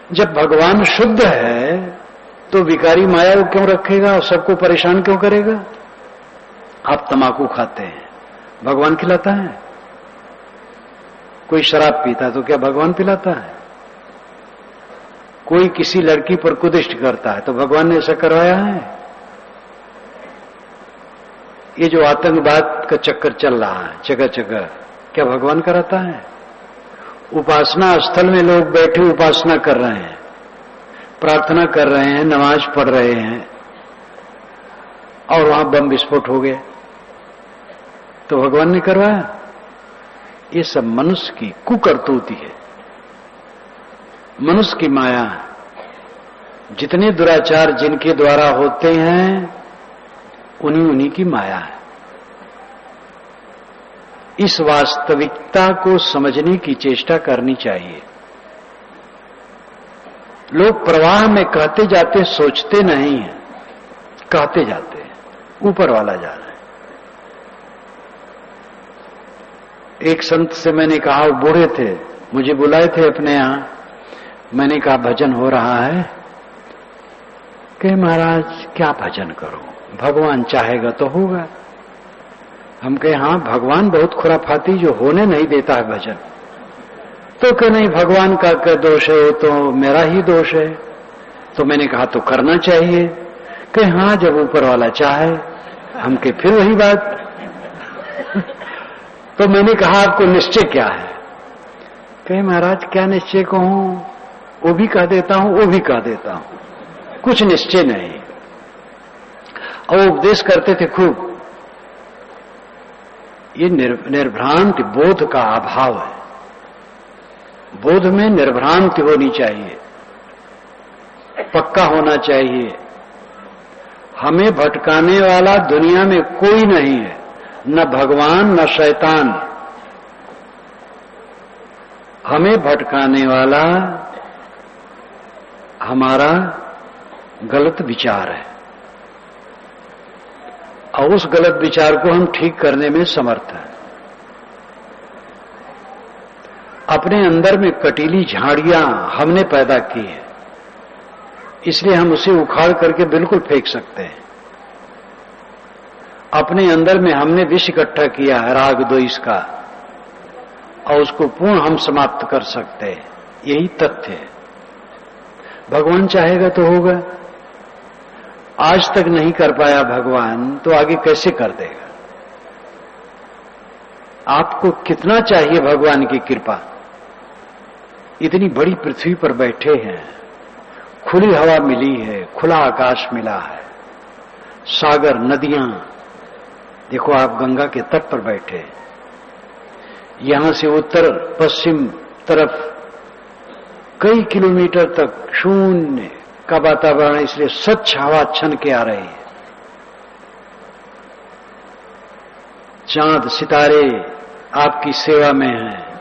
जब भगवान शुद्ध है तो विकारी माया वो क्यों रखेगा और सबको परेशान क्यों करेगा? आप तंबाकू खाते हैं, भगवान खिलाता है? कोई शराब पीता है तो क्या भगवान पिलाता है? कोई किसी लड़की पर कुदिष्ट करता है तो भगवान ने ऐसा करवाया है? ये जो आतंकवाद का चक्कर चल रहा है जगह जगह, क्या भगवान कराता है? उपासना स्थल में लोग बैठे उपासना कर रहे हैं, प्रार्थना कर रहे हैं, नमाज पढ़ रहे हैं और वहां बम विस्फोट हो गया तो भगवान ने करवाया? ये सब मनुष्य की कुकर्तूती है, मनुष्य की माया है। जितने दुराचार जिनके द्वारा होते हैं उन्हीं की माया है। इस वास्तविकता को समझने की चेष्टा करनी चाहिए। लोग प्रवाह में कहते जाते सोचते नहीं हैं, कहते जाते हैं, ऊपर वाला जा रहा है। एक संत से मैंने कहा, वो बूढ़े थे, मुझे बुलाए थे अपने यहां। मैंने कहा भजन हो रहा है। कि महाराज क्या भजन करो, भगवान चाहेगा तो होगा। हम कहे हाँ, भगवान बहुत खुराफाती जो होने नहीं देता है भजन। तो कि नहीं, भगवान का क्या दोष है, वो तो मेरा ही दोष है। तो मैंने कहा तो करना चाहिए। कि हाँ, जब ऊपर वाला चाहे। हम के फिर वही बात। तो मैंने कहा आपको निश्चय क्या है? कहे महाराज क्या निश्चय कहूं, वो भी कह देता हूं, वो भी कह देता हूं, कुछ निश्चय नहीं। और उपदेश करते थे खूब। ये निर्भ्रांत बोध का अभाव है। बोध में निर्भ्रांति होनी चाहिए, पक्का होना चाहिए। हमें भटकाने वाला दुनिया में कोई नहीं है, न भगवान न शैतान। हमें भटकाने वाला हमारा गलत विचार है, और उस गलत विचार को हम ठीक करने में समर्थ हैं। अपने अंदर में कटीली झाड़ियां हमने पैदा की है, इसलिए हम उसे उखाड़ करके बिल्कुल फेंक सकते हैं। अपने अंदर में हमने विष इकट्ठा किया है, राग द्वेष का, और उसको पूर्ण हम समाप्त कर सकते हैं। यही तथ्य है। भगवान चाहेगा तो होगा। आज तक नहीं कर पाया भगवान, तो आगे कैसे कर देगा? आपको कितना चाहिए भगवान की कृपा? इतनी बड़ी पृथ्वी पर बैठे हैं, खुली हवा मिली है, खुला आकाश मिला है, सागर, नदियां। देखो आप गंगा के तट पर बैठे, यहां से उत्तर पश्चिम तरफ कई किलोमीटर तक शून्य का वातावरण, इसलिए स्वच्छ हवा छन के आ रही है। चांद सितारे आपकी सेवा में हैं,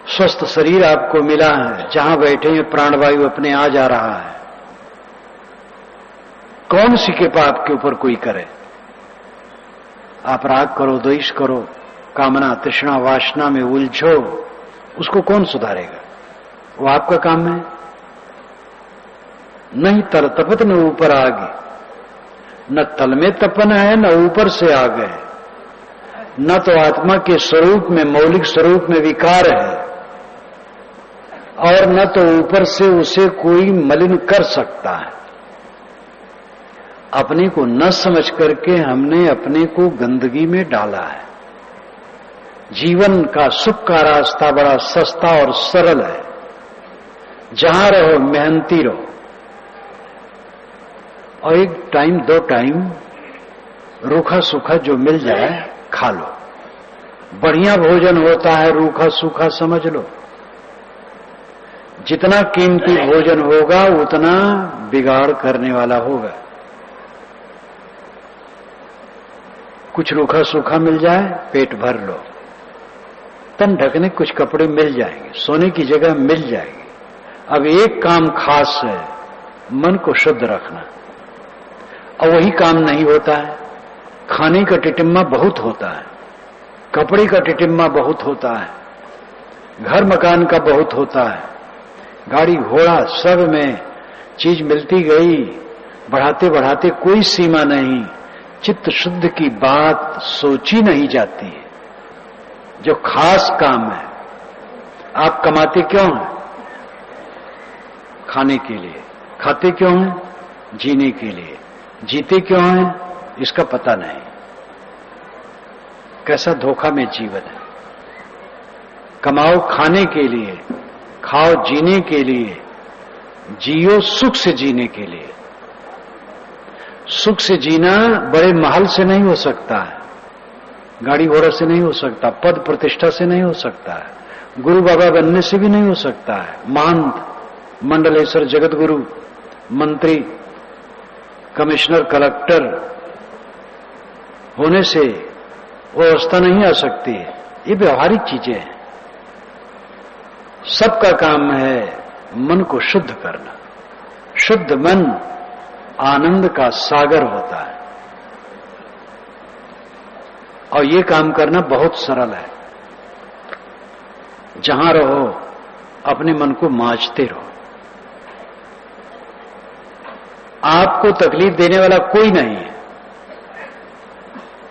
स्वस्थ शरीर आपको मिला है, जहां बैठे हैं प्राणवायु अपने आ जा रहा है। कौन सी कृपा आपके ऊपर कोई करे? आप राग करो, द्वेष करो, कामना तृष्णा वासना में उलझो, उसको कौन सुधारेगा? वो आपका काम है। नहीं तल तपत न ऊपर आगे, न तल में तपन है न ऊपर से आगे, न तो आत्मा के स्वरूप में, मौलिक स्वरूप में विकार है, और न तो ऊपर से उसे कोई मलिन कर सकता है। अपने को न समझ करके हमने अपने को गंदगी में डाला है। जीवन का सुख का रास्ता बड़ा सस्ता और सरल है। जहां रहो मेहनती रहो, और एक टाइम दो टाइम रूखा सूखा जो मिल जाए खा लो। बढ़िया भोजन होता है रूखा सूखा, समझ लो। जितना कीमती भोजन होगा उतना बिगाड़ करने वाला होगा। कुछ रूखा सूखा मिल जाए, पेट भर लो, तन ढकने कुछ कपड़े मिल जाएंगे, सोने की जगह मिल जाएगी। अब एक काम खास है, मन को शुद्ध रखना, और वही काम नहीं होता है। खाने का टिटिम्मा बहुत होता है, कपड़े का टिटिम्मा बहुत होता है, घर मकान का बहुत होता है, गाड़ी घोड़ा सब में चीज मिलती गई, बढ़ाते बढ़ाते कोई सीमा नहीं। चित्त शुद्ध की बात सोची नहीं जाती है। जो खास काम है, आप कमाते क्यों हैं? खाने के लिए। खाते क्यों हैं? जीने के लिए। जीते क्यों हैं? इसका पता नहीं। कैसा धोखा में जीवन है। कमाओ खाने के लिए, खाओ जीने के लिए, जियो सुख से जीने के लिए। सुख से जीना बड़े महल से नहीं हो सकता है, गाड़ी घोड़ा से नहीं हो सकता, पद प्रतिष्ठा से नहीं हो सकता है, गुरु बाबा बनने से भी नहीं हो सकता है, महंत, मंडलेश्वर, जगत गुरु, मंत्री, कमिश्नर, कलेक्टर होने से वो अवस्था नहीं आ सकती है। ये व्यवहारिक चीजें हैं। सबका काम है मन को शुद्ध करना। शुद्ध मन आनंद का सागर होता है और ये काम करना बहुत सरल है। जहां रहो अपने मन को मांझते रहो। आपको तकलीफ देने वाला कोई नहीं है।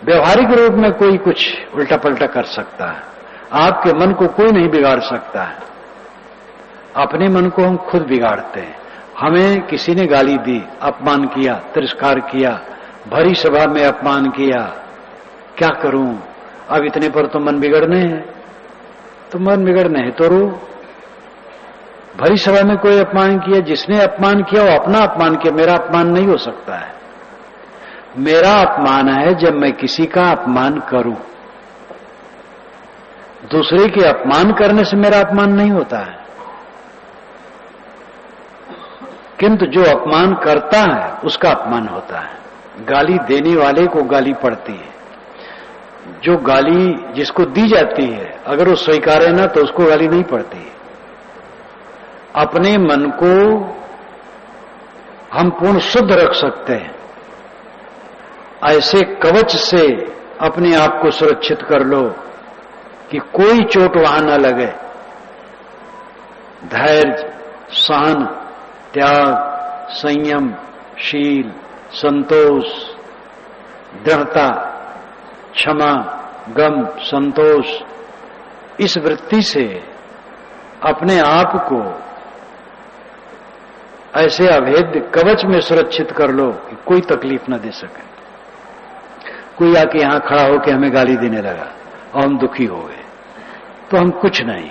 व्यवहारिक रूप में कोई कुछ उल्टा पलटा कर सकता है, आपके मन को कोई नहीं बिगाड़ सकता है। अपने मन को हम खुद बिगाड़ते हैं। हमें किसी ने गाली दी, अपमान किया, तिरस्कार किया, भरी सभा में अपमान किया, क्या करूं? अब इतने पर तो मन बिगड़ने हैं, तो मन बिगड़ने हैं तो रो। भरी सभा में कोई अपमान किया, जिसने अपमान किया वो अपना अपमान किया, मेरा अपमान नहीं हो सकता है। मेरा अपमान है जब मैं किसी का अपमान करूं। दूसरे के अपमान करने से मेरा अपमान नहीं होता है, किंतु जो अपमान करता है उसका अपमान होता है। गाली देने वाले को गाली पड़ती है। जो गाली जिसको दी जाती है अगर वो स्वीकारे ना तो उसको गाली नहीं पड़ती है। अपने मन को हम पूर्ण शुद्ध रख सकते हैं। ऐसे कवच से अपने आप को सुरक्षित कर लो कि कोई चोट वहां न लगे। धैर्य, सहन, त्याग, संयम, शील, संतोष, दृढ़ता, क्षमा, गम, संतोष, इस वृत्ति से अपने आप को ऐसे अभेद्य कवच में सुरक्षित कर लो कि कोई तकलीफ न दे सके। कोई आके यहां खड़ा होकर हमें गाली देने लगा और हम दुखी हो गए तो हम कुछ नहीं,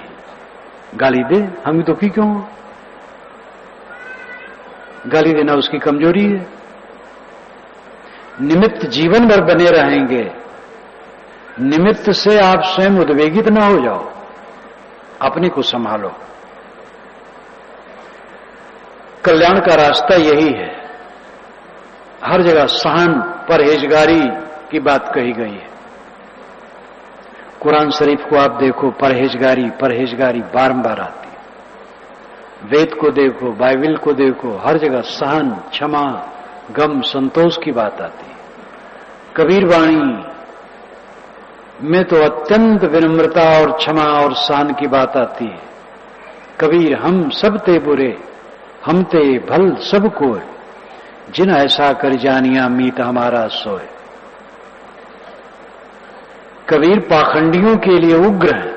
गाली दे, हम दुखी क्यों हो? गाली देना उसकी कमजोरी है। निमित्त जीवन भर बने रहेंगे। निमित्त से आप स्वयं उद्वेगित ना हो जाओ, अपने को संभालो। कल्याण का रास्ता यही है। हर जगह सहन, परहेजगारी की बात कही गई है। कुरान शरीफ को आप देखो, परहेजगारी परहेजगारी बारंबार आती है। वेद को देखो, बाइबल को देखो, हर जगह सहन, क्षमा, गम, संतोष की बात आती है। कबीर वाणी में तो अत्यंत विनम्रता और क्षमा और सहन की बात आती है। कबीर हम सब ते बुरे, हम ते भल सब कोय, जिन ऐसा कर जानिया मीत हमारा सोए। कबीर पाखंडियों के लिए उग्र है।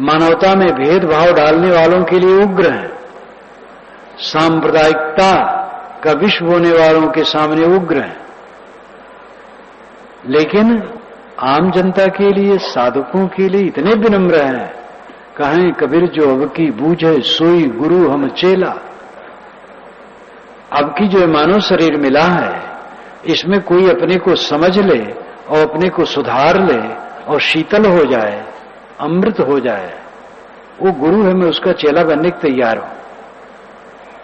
मानवता में भेदभाव डालने वालों के लिए उग्र है। सांप्रदायिकता का विष बोने वालों के सामने उग्र है। लेकिन आम जनता के लिए, साधकों के लिए इतने विनम्र हैं। कहें कबीर जो अब की बूझे सोई गुरु हम चेला। अब की जो मानव शरीर मिला है, इसमें कोई अपने को समझ ले और अपने को सुधार ले और शीतल हो जाए, अमृत हो जाए, वो गुरु है, मैं उसका चेला बनने के तैयार हूं।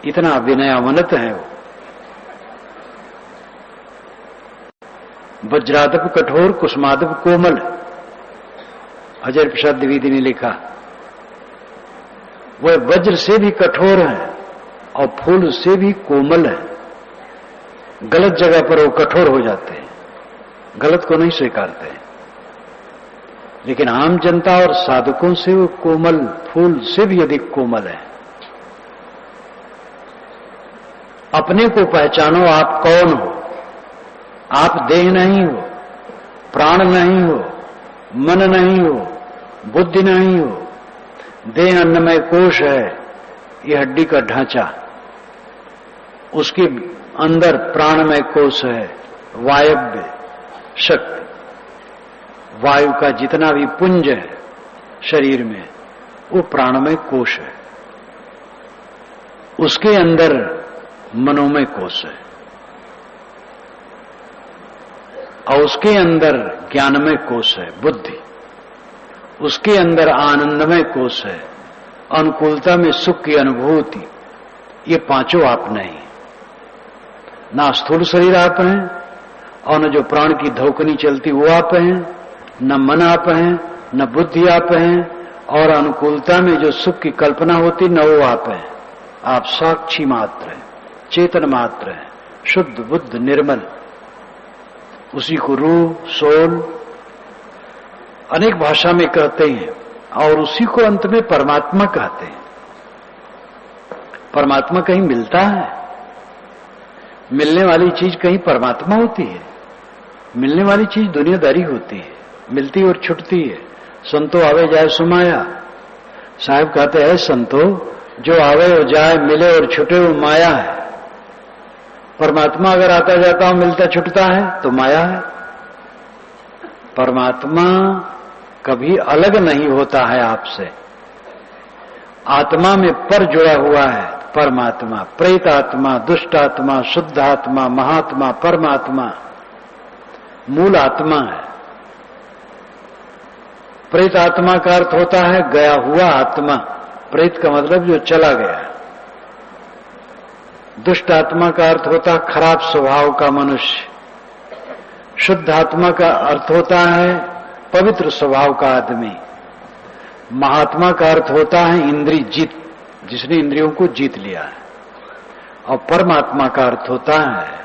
इतना विनयावनत है वो। वज्रादप कठोर, कुसुमादप कोमल। अजय प्रसाद द्विवेदी ने लिखा, वह वज्र से भी कठोर है और फूल से भी कोमल है। गलत जगह पर वो कठोर हो जाते हैं, गलत को नहीं स्वीकारते हैं। लेकिन आम जनता और साधकों से वो कोमल, फूल से भी अधिक कोमल है। अपने को पहचानो, आप कौन हो। आप देह नहीं हो, प्राण नहीं हो, मन नहीं हो, बुद्धि नहीं हो। देह अन्नमय कोश है, ये हड्डी का ढांचा। उसके अंदर प्राणमय कोश है, वायव्य शक्ति। वायु का जितना भी पुंज है शरीर में, वो प्राणमय कोश है। उसके अंदर मनोमय कोश है और उसके अंदर ज्ञानमय कोश है, बुद्धि। उसके अंदर आनंदमय कोश है, अनुकूलता में सुख की अनुभूति। ये पांचों आप नहीं। ना स्थूल शरीर आप हैं और न जो प्राण की धोकनी चलती वो आप हैं, न मन आप हैं, न बुद्धि आप हैं, और अनुकूलता में जो सुख की कल्पना होती न वो आप हैं। आप साक्षी मात्र हैं, चेतन मात्र हैं, शुद्ध बुद्ध निर्मल। उसी को रूह सोल अनेक भाषा में कहते हैं और उसी को अंत में परमात्मा कहते हैं। परमात्मा कहीं मिलता है? मिलने वाली चीज कहीं परमात्मा होती है? मिलने वाली चीज दुनियादारी होती है, मिलती और छुटती है। संतो आवे जाए सुमाया। साहब कहते हैं संतो जो आवे और जाए, मिले और छुटे वो माया है। परमात्मा अगर आता जाता हो, मिलता छुटता है तो माया है। परमात्मा कभी अलग नहीं होता है आपसे। आत्मा में पर जुड़ा हुआ है परमात्मा। प्रेत आत्मा, दुष्ट आत्मा, शुद्ध आत्मा, महात्मा, परमात्मा मूल आत्मा है। प्रेत आत्मा का अर्थ होता है गया हुआ आत्मा। प्रेत का मतलब जो चला गया। दुष्ट आत्मा का अर्थ होता है खराब स्वभाव का मनुष्य। शुद्ध आत्मा का अर्थ होता है पवित्र स्वभाव का आदमी। महात्मा का अर्थ होता है इंद्रिय जीत, जिसने इंद्रियों को जीत लिया है। और परमात्मा का अर्थ होता है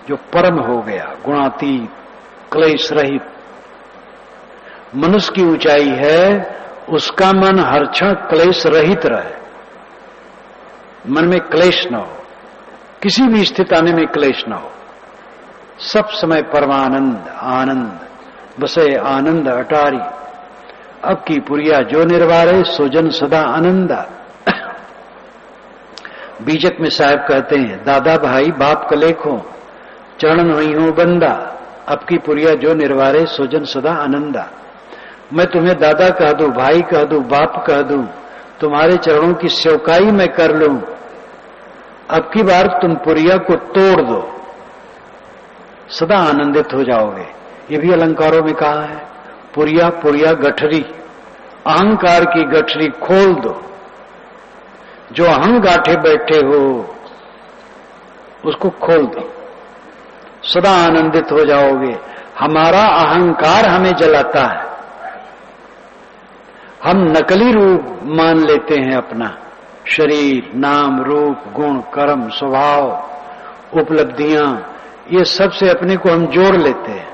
जो परम हो गया, गुणातीत, क्लेश रहित। मनुष्य की ऊंचाई है उसका मन हर क्षण क्लेश रहित रहे, मन में क्लेश न हो, किसी भी स्थिति आने में क्लेश न हो, सब समय परमानंद आनंद बसे आनंद अटारी। अब की पुरिया जो निर्वारे सोजन सदा आनंदा। बीजक में साहब कहते हैं दादा भाई बाप कलेखो चरण नहीं हो बंदा, अब की पुरिया जो निर्वारे सोजन सदा आनंदा। मैं तुम्हें दादा कह दूं, भाई कह दूं, बाप कह दूं, तुम्हारे चरणों की सेवकाई मैं कर लूं, अब की बार तुम पुरिया को तोड़ दो, सदा आनंदित हो जाओगे। ये भी अलंकारों में कहा है। पुरिया पुरिया गठरी, अहंकार की गठरी खोल दो। जो अहं गांठे बैठे हो उसको खोल दो, सदा आनंदित हो जाओगे। हमारा अहंकार हमें जलाता है। हम नकली रूप मान लेते हैं अपना, शरीर, नाम, रूप, गुण, कर्म, स्वभाव, उपलब्धियां, ये सब से अपने को हम जोड़ लेते हैं।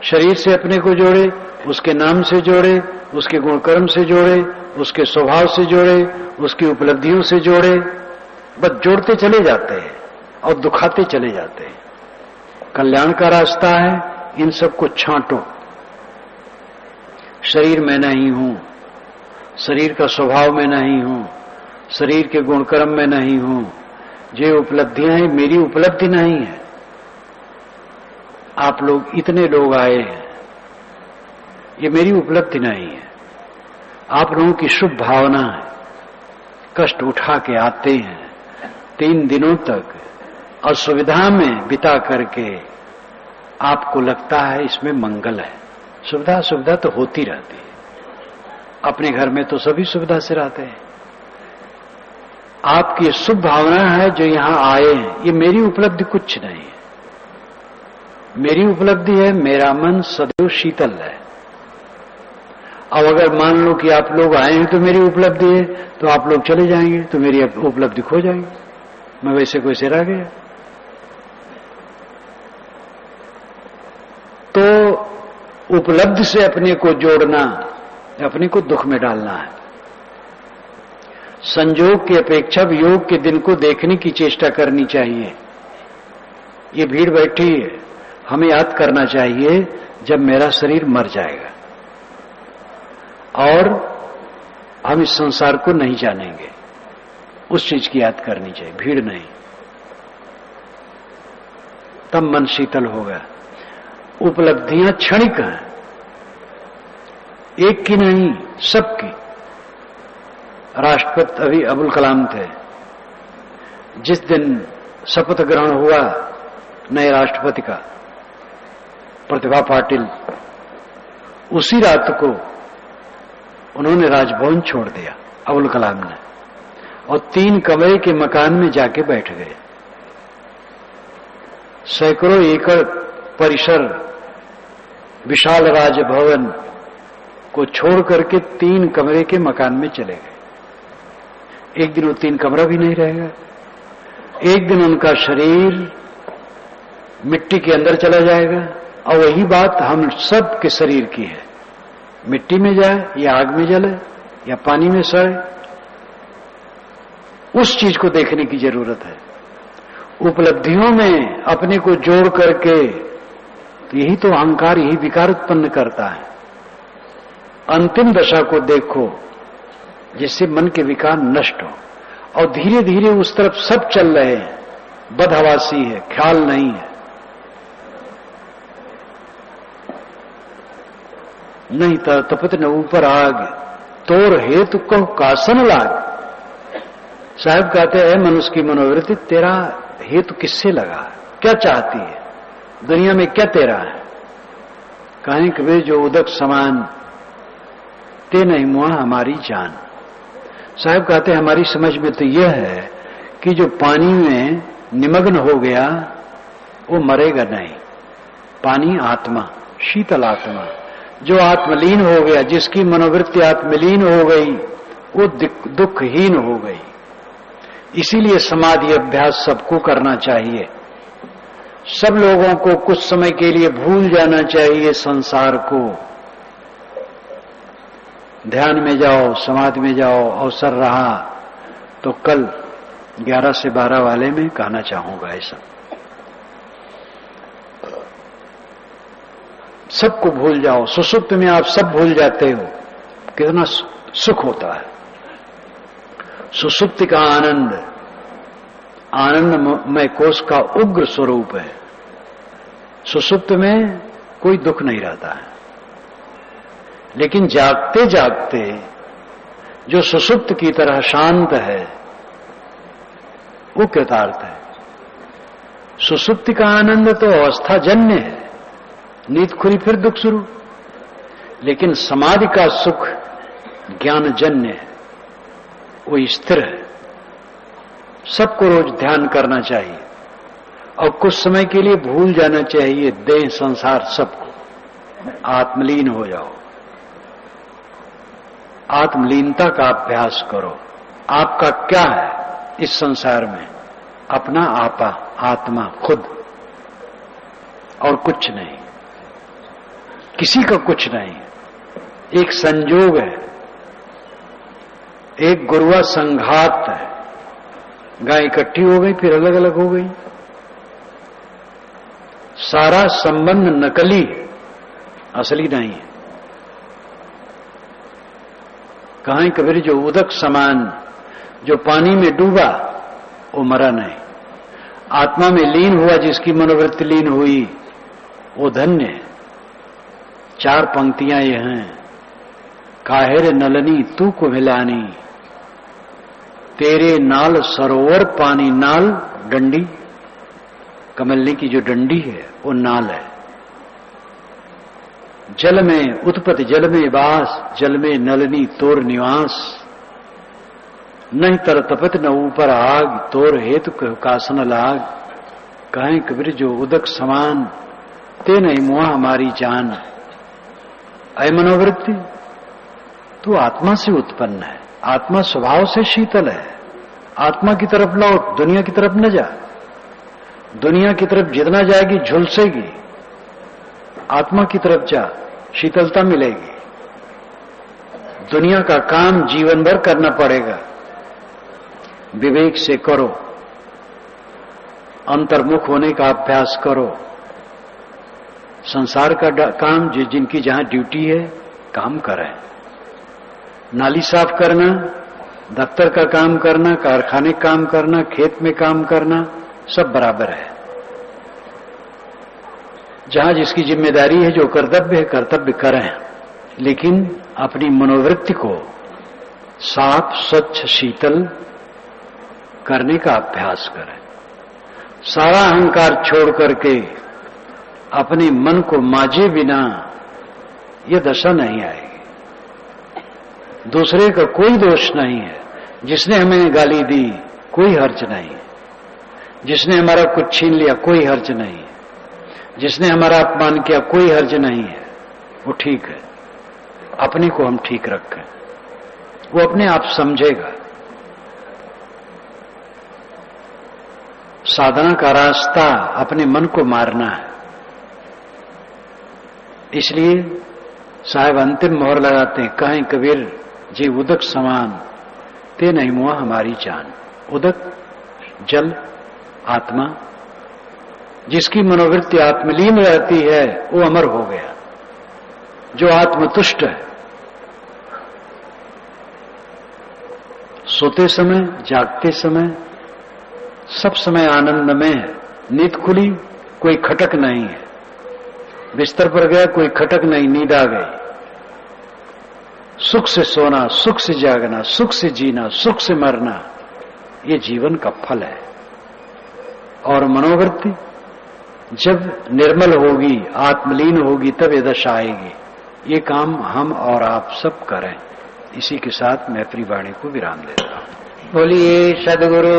शरीर से अपने को जोड़े, उसके नाम से जोड़े, उसके गुण कर्म से जोड़े, उसके स्वभाव से जोड़े, उसकी उपलब्धियों से जोड़े, बस जोड़ते चले जाते हैं और दुखाते चले जाते हैं। कल्याण का रास्ता है इन सबको छांटो। शरीर में नहीं हूं, शरीर का स्वभाव में नहीं हूं, शरीर के गुण कर्म में नहीं हूं, ये उपलब्धियां हैं मेरी उपलब्धि नहीं है। आप लोग इतने लोग आए हैं, ये मेरी उपलब्धि नहीं है। आप लोगों की शुभ भावना है, कष्ट उठा के आते हैं, 3 दिनों तक असुविधा में बिता करके आपको लगता है इसमें मंगल है। सुविधा सुविधा तो होती रहती है, अपने घर में तो सभी सुविधा से रहते हैं। आपकी शुभ भावना है जो यहां आए हैं, ये मेरी उपलब्धि कुछ नहीं है। मेरी उपलब्धि है मेरा मन सदैव शीतल है। अब अगर मान लो कि आप लोग आए हैं तो मेरी उपलब्धि है, तो आप लोग चले जाएंगे तो मेरी उपलब्धि खो जाएगी, मैं वैसे कोई से रह गया। तो उपलब्धि से अपने को जोड़ना, अपने को दुख में डालना है। संजोग की अपेक्षा वियोग के दिन को देखने की चेष्टा करनी चाहिए। ये भीड़ बैठी है, हमें याद करना चाहिए जब मेरा शरीर मर जाएगा और हम इस संसार को नहीं जानेंगे, उस चीज की याद करनी चाहिए, भीड़ नहीं। तब मन शीतल होगा। उपलब्धियां क्षणिक हैं, एक की नहीं सबकी। राष्ट्रपति अभी अबुल कलाम थे, जिस दिन शपथ ग्रहण हुआ नए राष्ट्रपति का, प्रतिभा पाटिल, उसी रात को उन्होंने राजभवन छोड़ दिया अबुल कलाम ने, और 3 कमरे के मकान में जाके बैठ गए। सैकड़ों एकड़ परिसर विशाल राजभवन को छोड़ करके 3 कमरे के मकान में चले गए। एक दिन वो 3 कमरा भी नहीं रहेगा। एक दिन उनका शरीर मिट्टी के अंदर चला जाएगा। और वही बात हम सब के शरीर की है, मिट्टी में जाए या आग में जले या पानी में सड़े, उस चीज को देखने की जरूरत है। उपलब्धियों में अपने को जोड़ करके, तो यही तो अहंकार, यही विकार उत्पन्न करता है। अंतिम दशा को देखो जिससे मन के विकार नष्ट हो, और धीरे धीरे उस तरफ सब चल रहे हैं, बदहवासी है, ख्याल नहीं है। नहीं तपत न ऊपर आग, तोर हेतु कहो कासन लाग। साहब कहते हैं मनुष्य की मनोवृत्ति, तेरा हेतु किससे लगा, क्या चाहती है, दुनिया में क्या तेरा है। कहें कि वे जो उदक समान ते नहीं मुआ हमारी जान। साहब कहते हैं हमारी समझ में तो यह है कि जो पानी में निमग्न हो गया वो मरेगा नहीं। पानी आत्मा, शीतल आत्मा, जो आत्मलीन हो गया, जिसकी मनोवृत्ति आत्मलीन हो गई, वो दुखहीन हो गई। इसीलिए समाधि अभ्यास सबको करना चाहिए। सब लोगों को कुछ समय के लिए भूल जाना चाहिए संसार को। ध्यान में जाओ, समाधि में जाओ, अवसर रहा तो कल 11 से 12 वाले में कहना चाहूंगा ऐसा। सबको भूल जाओ। सुसुप्त में आप सब भूल जाते हो, कितना सुख होता है। सुसुप्ति का आनंद आनंदमय कोष का उग्र स्वरूप है। सुसुप्त में कोई दुख नहीं रहता है, लेकिन जागते जागते जो सुसुप्त की तरह शांत है वो कृतार्थ है। सुसुप्ति का आनंद तो अवस्था जन्य है, नींद खुली फिर दुख शुरू। लेकिन समाधि का सुख ज्ञान जन्य है, वो स्थिर है। सबको रोज ध्यान करना चाहिए और कुछ समय के लिए भूल जाना चाहिए देह संसार सबको। आत्मलीन हो जाओ, आत्मलीनता का अभ्यास करो। आपका क्या है इस संसार में? अपना आपा, आत्मा, खुद, और कुछ नहीं, किसी का कुछ नहीं। एक संयोग है, एक गुरुआ संघात है। गाय इकट्ठी हो गई फिर अलग अलग हो गई। सारा संबंध नकली, असली नहीं है। कहां कबीर जो उदक समान, जो पानी में डूबा वो मरा नहीं। आत्मा में लीन हुआ, जिसकी मनोवृत्ति लीन हुई वो धन्य है। 4 पंक्तियां ये हैं। काहेर नलनी तू को मिलानी, तेरे नाल सरोवर पानी। नाल डंडी, कमलनी की जो डंडी है वो नाल है। जल में उत्पत्ति, जल में वास, जल में नलनी तोर निवास। नहीं तर तपत न ऊपर आग, तोर हेतु कासन लाग। कहें कबीर जो उदक समान, ते नहीं मुआ हमारी जान। अय मनोवृत्ति, तू आत्मा से उत्पन्न है। आत्मा स्वभाव से शीतल है। आत्मा की तरफ लौट, दुनिया की तरफ न जा। दुनिया की तरफ जितना जाएगी झुलसेगी, आत्मा की तरफ जा, शीतलता मिलेगी। दुनिया का काम जीवन भर करना पड़ेगा, विवेक से करो, अंतर्मुख होने का अभ्यास करो। संसार का काम जिनकी जहां ड्यूटी है काम करें। नाली साफ करना, दफ्तर का काम करना, कारखाने का काम करना, खेत में काम करना, सब बराबर है। जहां जिसकी जिम्मेदारी है, जो कर्तव्य है कर्तव्य करें, लेकिन अपनी मनोवृत्ति को साफ, स्वच्छ, शीतल करने का अभ्यास करें। सारा अहंकार छोड़ करके अपने मन को माजे बिना यह दशा नहीं आएगी। दूसरे का कोई दोष नहीं है। जिसने हमें गाली दी कोई हर्ज नहीं, जिसने हमारा कुछ छीन लिया कोई हर्ज नहीं है, जिसने हमारा अपमान किया कोई हर्ज नहीं है, वो ठीक है। अपने को हम ठीक रखें, वो अपने आप समझेगा। साधना का रास्ता अपने मन को मारना है। इसलिए साहब अंतिम मोहर लगाते हैं, कहें कबीर जी उदक समान ते नहीं मुआ हमारी जान। उदक जल आत्मा, जिसकी मनोवृत्ति आत्मलीन रहती है वो अमर हो गया। जो आत्मतुष्ट है, सोते समय जागते समय सब समय आनंद में है। नींद खुली कोई खटक नहीं है, बिस्तर पर गया कोई खटक नहीं, नींद आ गई। सुख से सोना, सुख से जागना, सुख से जीना, सुख से मरना, ये जीवन का फल है। और मनोवृत्ति जब निर्मल होगी, आत्मलीन होगी, तब ये दशा आएगी। ये काम हम और आप सब करें। इसी के साथ मैं अपनी वाणी को विराम देता हूं। बोलिए सद्गुरु